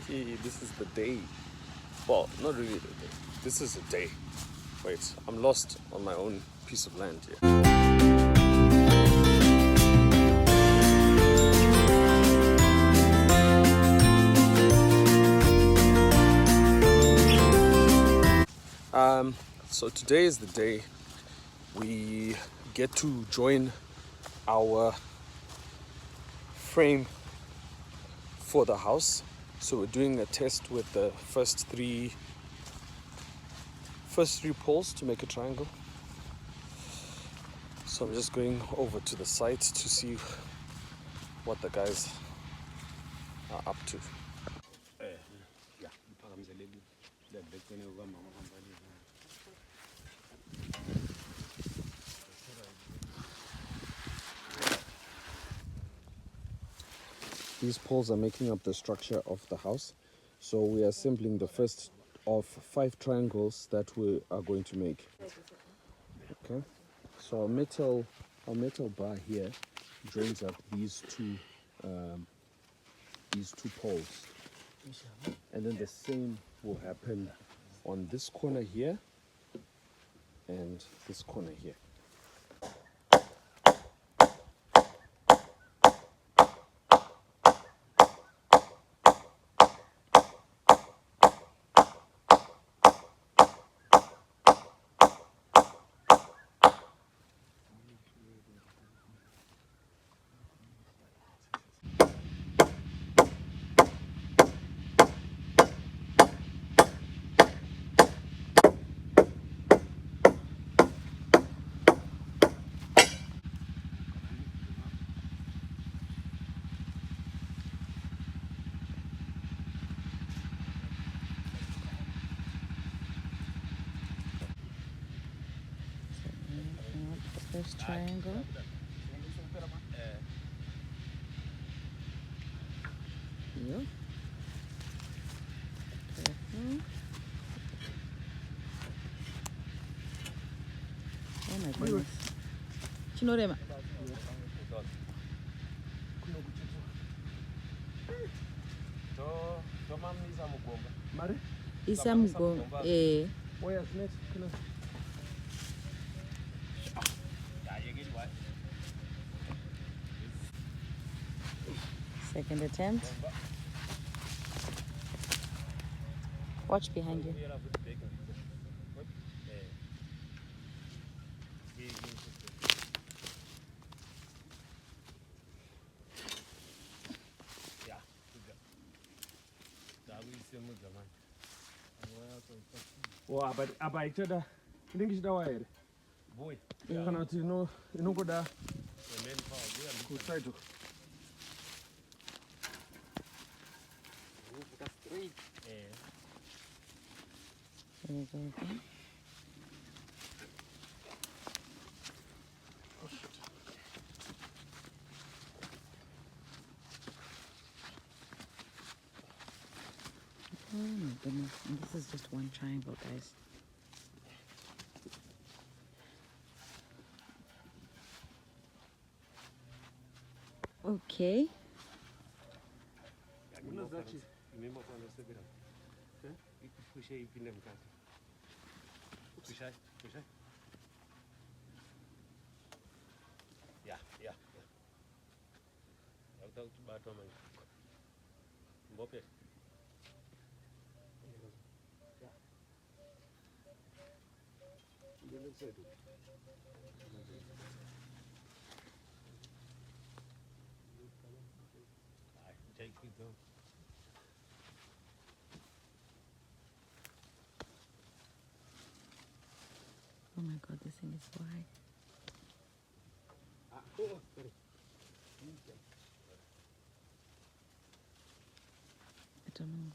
This is the day. Well, not really the day. This is a day. Wait, I'm lost on my own piece of land here. So today is the day we get to join our frame for the house. So we're doing a test with the first three poles to make a triangle. So I'm just going over to the site to see what the guys are up to. These poles are making up the structure of the house. So we are assembling the first of 5 triangles that we are going to make. Okay. So our metal bar here drains up these two poles. And then the same will happen on this corner here and this corner here. First triangle. Yep. Oh my goodness. Chinorema. Isamugomba. Eh. Second attempt. Watch behind you. Oh, but I think it's the wire. Boy, cannot you know go there. Try to. Oh my goodness. And this is just one triangle, guys. Okay. Oh my God, this thing is so high. I don't know.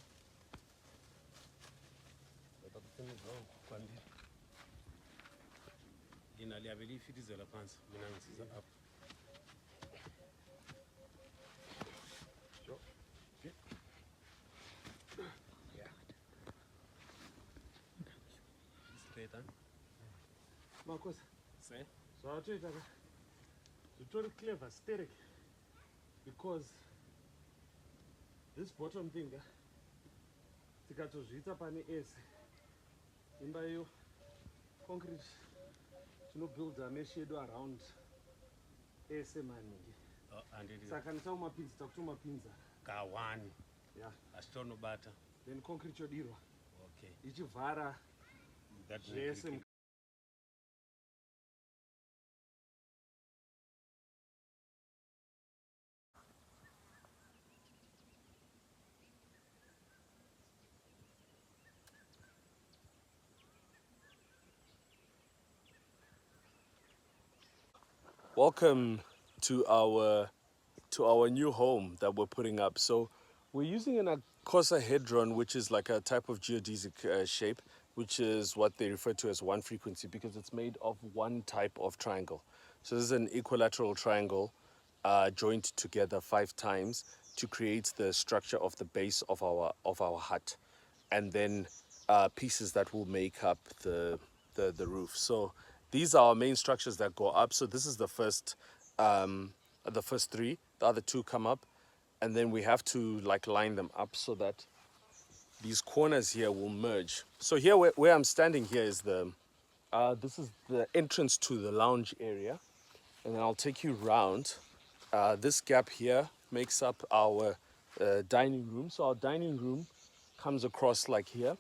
Marcos, so I'll tell you that it's very clever, static, because this bottom thing tikatozviita pane ese imba iyo concrete tinobuilda mesh yedu around ese maningi saka ndichaumapinza takutomapinza kawani yeah. Asitonobata Then concrete yodirwa okay ichivhara zvese. Welcome to our new home that we're putting up. So we're using an icosahedron, which is like a type of geodesic shape, which is what they refer to as one frequency because it's made of one type of triangle. So this is an equilateral triangle joined together 5 times to create the structure of the base of our hut, and then pieces that will make up the roof. So these are our main structures that go up. So this is the first 3. The other 2 come up, and then we have to like line them up so that these corners here will merge. So here where I'm standing here is this is the entrance to the lounge area, and then I'll take you round. This gap here makes up our dining room. So our dining room comes across like here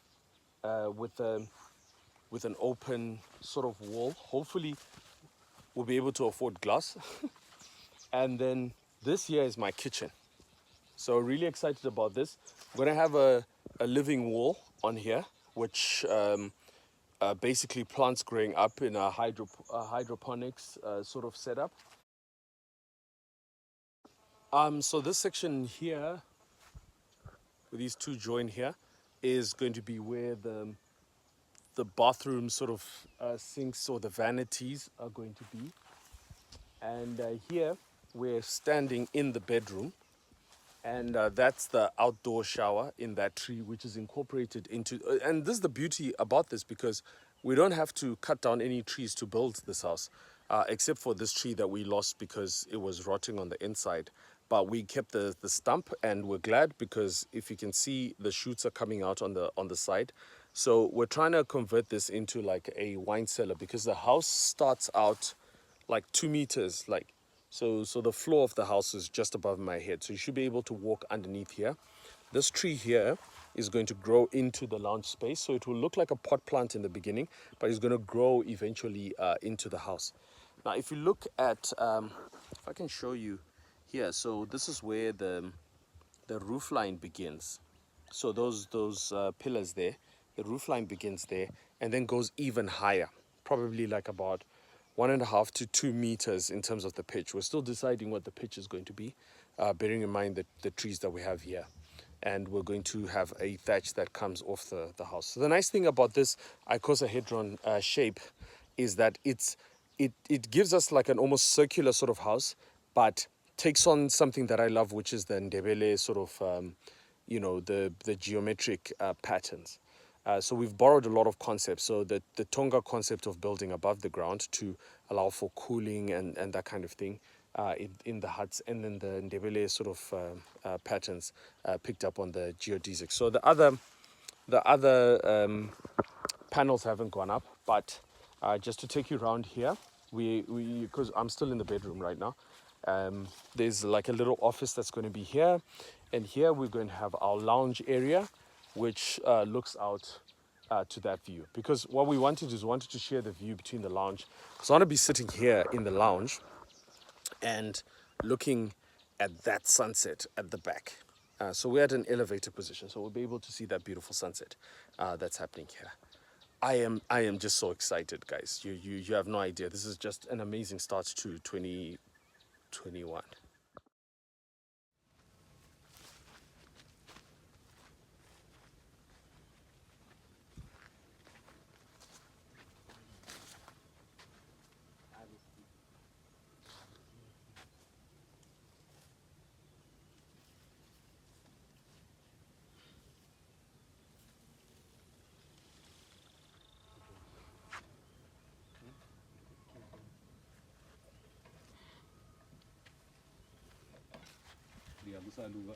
with an open sort of wall. Hopefully we'll be able to afford glass. And then this here is my kitchen. So really excited about this. I'm gonna have a living wall on here, which basically plants growing up in a hydroponics sort of setup. So this section here, where these 2 join here, is going to be where the bathroom sort of sinks or the vanities are going to be. And here we're standing in the bedroom, and that's the outdoor shower in that tree, which is incorporated into and this is the beauty about this, because we don't have to cut down any trees to build this house, except for this tree that we lost because it was rotting on the inside. But we kept the stump, and we're glad because if you can see, the shoots are coming out on the side. So we're trying to convert this into like a wine cellar, because the house starts out like 2 meters, like so the floor of the house is just above my head, so you should be able to walk underneath here. This tree here is going to grow into the lounge space, so it will look like a pot plant in the beginning, but it's going to grow eventually into the house. Now if you look at if I can show you here, so this is where the roof line begins. So those pillars there, the roof line begins there and then goes even higher, probably like about 1.5 to 2 meters in terms of the pitch. We're still deciding what the pitch is going to be, bearing in mind that the trees that we have here. And we're going to have a thatch that comes off the house. So the nice thing about this icosahedron shape is that it gives us like an almost circular sort of house, but takes on something that I love, which is the Ndebele sort of, the geometric patterns. So we've borrowed a lot of concepts. So the Tonga concept of building above the ground to allow for cooling and that kind of thing in the huts, and then the Ndebele sort of patterns picked up on the geodesic. So the other panels haven't gone up, but just to take you around here, because I'm still in the bedroom right now, there's like a little office that's going to be here, and here we're going to have our lounge area, which looks out to that view. Because what we wanted to share the view between the lounge. So I want to be sitting here in the lounge and looking at that sunset at the back. So we're at an elevator position, so we'll be able to see that beautiful sunset that's happening here. I am just so excited, guys. You have no idea. This is just an amazing start to 2021. dia lusa luga